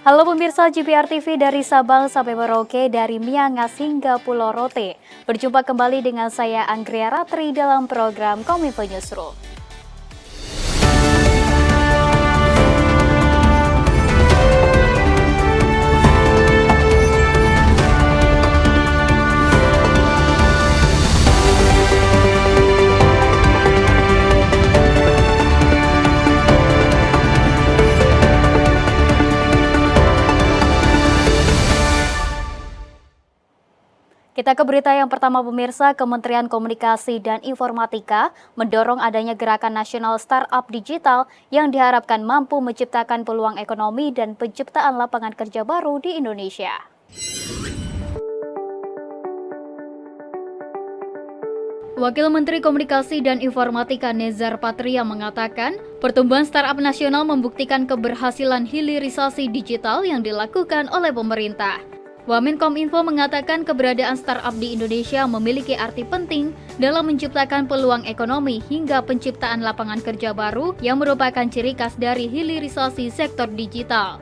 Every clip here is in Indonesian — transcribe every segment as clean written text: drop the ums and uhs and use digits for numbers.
Halo pemirsa GPR TV dari Sabang sampai Merauke, dari Miangas hingga Pulau Rote. Berjumpa kembali dengan saya Anggria Ratri dalam program Kominfo Newsroom. Kita ke berita yang pertama pemirsa, Kementerian Komunikasi dan Informatika mendorong adanya gerakan nasional startup digital yang diharapkan mampu menciptakan peluang ekonomi dan penciptaan lapangan kerja baru di Indonesia. Wakil Menteri Komunikasi dan Informatika Nezar Patria mengatakan, pertumbuhan startup nasional membuktikan keberhasilan hilirisasi digital yang dilakukan oleh pemerintah. Wamenkominfo mengatakan keberadaan startup di Indonesia memiliki arti penting dalam menciptakan peluang ekonomi hingga penciptaan lapangan kerja baru yang merupakan ciri khas dari hilirisasi sektor digital.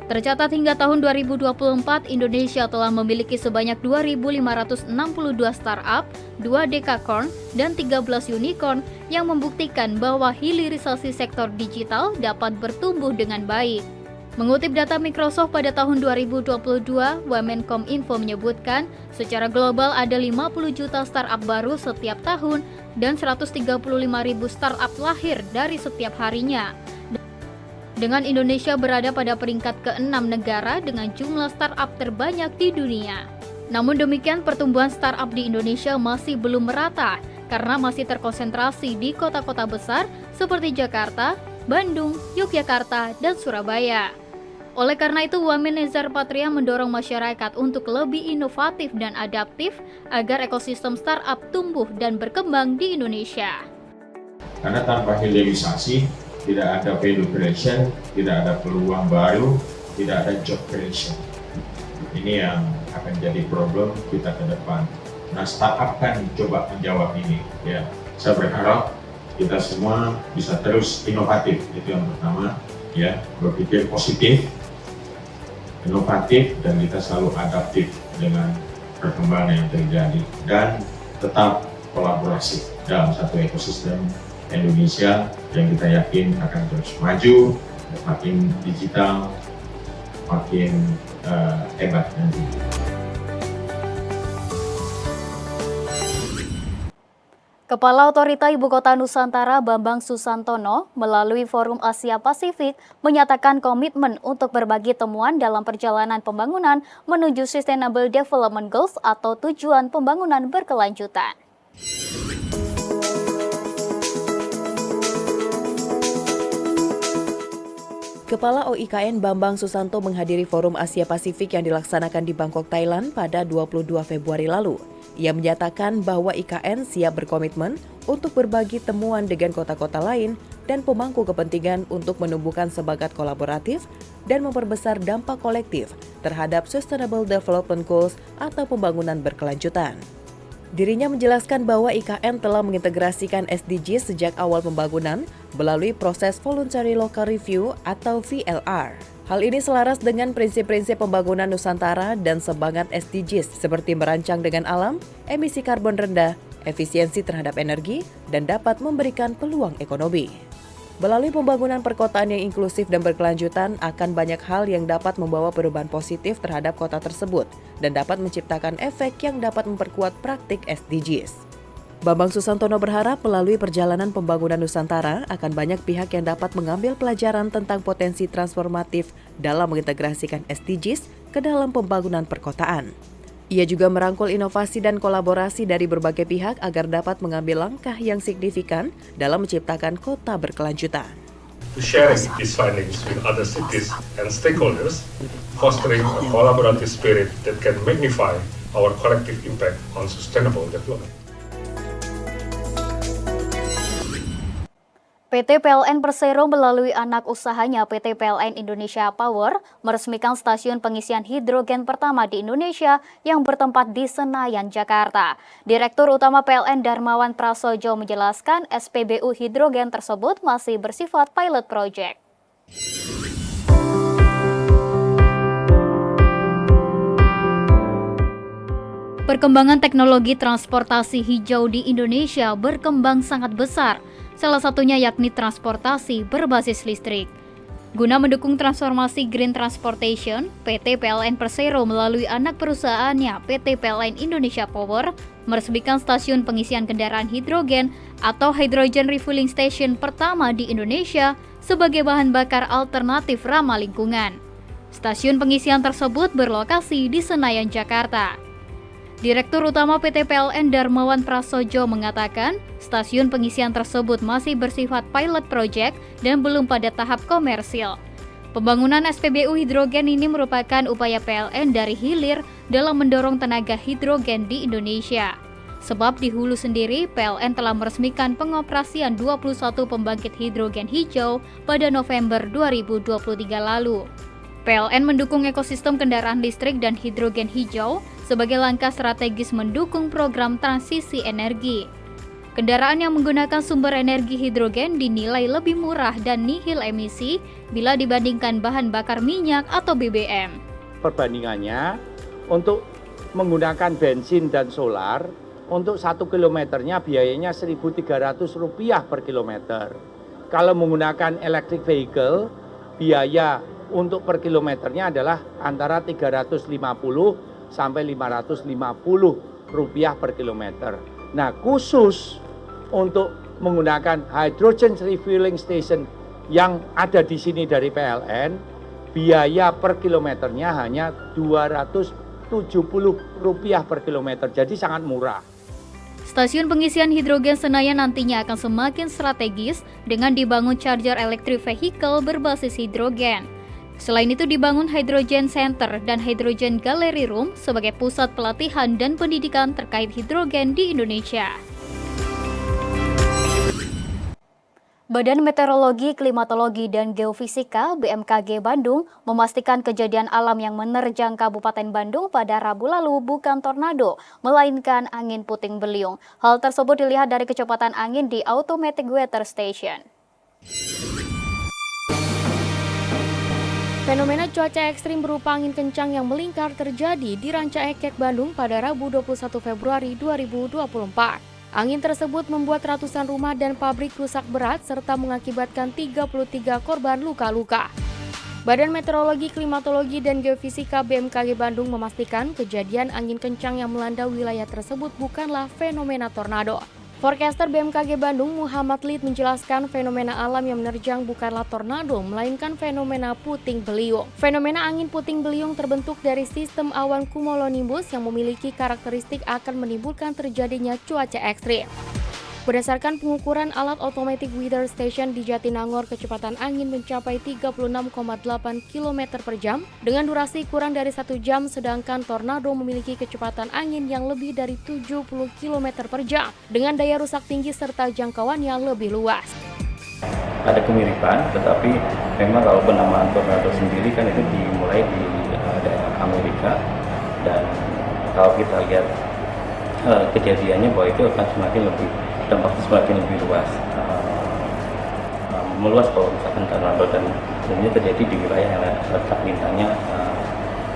Tercatat hingga tahun 2024, Indonesia telah memiliki sebanyak 2.562 startup, 2 dekakorn, dan 13 unicorn yang membuktikan bahwa hilirisasi sektor digital dapat bertumbuh dengan baik. Mengutip data Microsoft pada tahun 2022, Wamenkominfo menyebutkan secara global ada 50 juta startup baru setiap tahun dan 135.000 startup lahir dari setiap harinya. Dengan Indonesia berada pada peringkat ke-6 negara dengan jumlah startup terbanyak di dunia. Namun demikian, pertumbuhan startup di Indonesia masih belum merata karena masih terkonsentrasi di kota-kota besar seperti Jakarta, Bandung, Yogyakarta, dan Surabaya. Oleh karena itu, Wamen Nezar Patria mendorong masyarakat untuk lebih inovatif dan adaptif agar ekosistem startup tumbuh dan berkembang di Indonesia. Karena tanpa hilirisasi, tidak ada value creation, tidak ada peluang baru, tidak ada job creation. Ini yang akan jadi problem kita ke depan. Nah, startup kan coba menjawab ini. Ya, saya berharap kita semua bisa terus inovatif, itu yang pertama. Ya, berpikir positif, inovatif, dan kita selalu adaptif dengan perkembangan yang terjadi, dan tetap kolaborasi dalam satu ekosistem Indonesia yang kita yakin akan terus maju, makin digital, makin hebat nanti. Kepala Otorita Ibu Kota Nusantara Bambang Susantono melalui Forum Asia Pasifik menyatakan komitmen untuk berbagi temuan dalam perjalanan pembangunan menuju Sustainable Development Goals atau tujuan pembangunan berkelanjutan. Kepala OIKN Bambang Susanto menghadiri Forum Asia Pasifik yang dilaksanakan di Bangkok, Thailand pada 22 Februari lalu. Ia menyatakan bahwa IKN siap berkomitmen untuk berbagi temuan dengan kota-kota lain dan pemangku kepentingan untuk menumbuhkan semangat kolaboratif dan memperbesar dampak kolektif terhadap Sustainable Development Goals atau pembangunan berkelanjutan. Dirinya menjelaskan bahwa IKN telah mengintegrasikan SDGs sejak awal pembangunan melalui proses Voluntary Local Review atau VLR. Hal ini selaras dengan prinsip-prinsip pembangunan Nusantara dan semangat SDGs seperti merancang dengan alam, emisi karbon rendah, efisiensi terhadap energi, dan dapat memberikan peluang ekonomi. Melalui pembangunan perkotaan yang inklusif dan berkelanjutan akan banyak hal yang dapat membawa perubahan positif terhadap kota tersebut dan dapat menciptakan efek yang dapat memperkuat praktik SDGs. Bambang Susantono berharap melalui perjalanan pembangunan Nusantara akan banyak pihak yang dapat mengambil pelajaran tentang potensi transformatif dalam mengintegrasikan SDGs ke dalam pembangunan perkotaan. Ia juga merangkul inovasi dan kolaborasi dari berbagai pihak agar dapat mengambil langkah yang signifikan dalam menciptakan kota berkelanjutan. To sharing these findings with other cities and stakeholders, fostering a collaborative spirit that can magnify our collective impact on sustainable development. PT PLN Persero melalui anak usahanya PT PLN Indonesia Power meresmikan stasiun pengisian hidrogen pertama di Indonesia yang bertempat di Senayan, Jakarta. Direktur Utama PLN Darmawan Prasojo menjelaskan SPBU hidrogen tersebut masih bersifat pilot project. Perkembangan teknologi transportasi hijau di Indonesia berkembang sangat besar, salah satunya yakni transportasi berbasis listrik. Guna mendukung transformasi Green Transportation, PT PLN Persero melalui anak perusahaannya PT PLN Indonesia Power meresmikan stasiun pengisian kendaraan hidrogen atau Hydrogen Refueling Station pertama di Indonesia sebagai bahan bakar alternatif ramah lingkungan. Stasiun pengisian tersebut berlokasi di Senayan, Jakarta. Direktur Utama PT PLN Darmawan Prasojo mengatakan, stasiun pengisian tersebut masih bersifat pilot project dan belum pada tahap komersil. Pembangunan SPBU hidrogen ini merupakan upaya PLN dari hilir dalam mendorong tenaga hidrogen di Indonesia. Sebab di hulu sendiri, PLN telah meresmikan pengoperasian 21 pembangkit hidrogen hijau pada November 2023 lalu. PLN mendukung ekosistem kendaraan listrik dan hidrogen hijau sebagai langkah strategis mendukung program transisi energi. Kendaraan yang menggunakan sumber energi hidrogen dinilai lebih murah dan nihil emisi bila dibandingkan bahan bakar minyak atau BBM. Perbandingannya, untuk menggunakan bensin dan solar, untuk 1 kilometernya biayanya Rp1.300 per kilometer. Kalau menggunakan electric vehicle, biaya untuk per kilometernya adalah antara 350 sampai 550 rupiah per kilometer. Nah, khusus untuk menggunakan hydrogen refueling station yang ada di sini dari PLN, biaya per kilometernya hanya 270 rupiah per kilometer. Jadi sangat murah. Stasiun pengisian hidrogen Senayan nantinya akan semakin strategis dengan dibangun charger electric vehicle berbasis hidrogen. Selain itu dibangun Hydrogen Center dan Hydrogen Gallery Room sebagai pusat pelatihan dan pendidikan terkait hidrogen di Indonesia. Badan Meteorologi, Klimatologi, dan Geofisika BMKG Bandung memastikan kejadian alam yang menerjang Kabupaten Bandung pada Rabu lalu bukan tornado, melainkan angin puting beliung. Hal tersebut dilihat dari kecepatan angin di Automatic Weather Station. Fenomena cuaca ekstrim berupa angin kencang yang melingkar terjadi di Ranca Ekek, Bandung pada Rabu 21 Februari 2024. Angin tersebut membuat ratusan rumah dan pabrik rusak berat serta mengakibatkan 33 korban luka-luka. Badan Meteorologi, Klimatologi, dan Geofisika BMKG Bandung memastikan kejadian angin kencang yang melanda wilayah tersebut bukanlah fenomena tornado. Forecaster BMKG Bandung Muhammad Lid menjelaskan fenomena alam yang menerjang bukanlah tornado, melainkan fenomena puting beliung. Fenomena angin puting beliung terbentuk dari sistem awan cumulonimbus yang memiliki karakteristik akan menimbulkan terjadinya cuaca ekstrim. Berdasarkan pengukuran alat Automatic Weather Station di Jatinangor, kecepatan angin mencapai 36,8 km per jam dengan durasi kurang dari 1 jam, sedangkan tornado memiliki kecepatan angin yang lebih dari 70 km per jam dengan daya rusak tinggi serta jangkauannya lebih luas. Ada kemiripan, tetapi memang kalau penamaan tornado sendiri kan itu dimulai di daerah Amerika, dan kalau kita lihat kejadiannya bahwa itu akan dampaknya semakin lebih luas, meluas kalau misalkan tornado, dan umumnya terjadi di wilayah yang letak lintangnya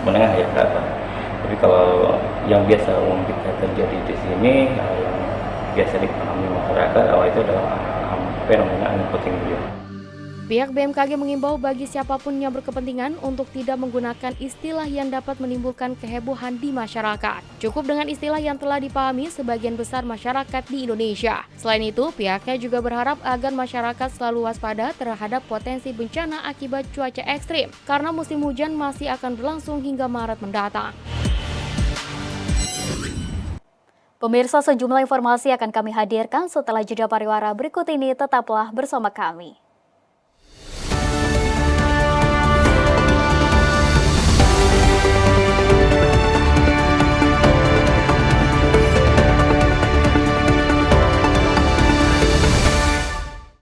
menengah ya ke atas. Tapi kalau yang biasa umum kita terjadi di sini, yang biasa dipahami masyarakat, itu adalah fenomena angin puting beliung. Pihak BMKG mengimbau bagi siapapun yang berkepentingan untuk tidak menggunakan istilah yang dapat menimbulkan kehebohan di masyarakat. Cukup dengan istilah yang telah dipahami sebagian besar masyarakat di Indonesia. Selain itu, pihaknya juga berharap agar masyarakat selalu waspada terhadap potensi bencana akibat cuaca ekstrim, karena musim hujan masih akan berlangsung hingga Maret mendatang. Pemirsa, sejumlah informasi akan kami hadirkan setelah jeda pariwara berikut ini. Tetaplah bersama kami.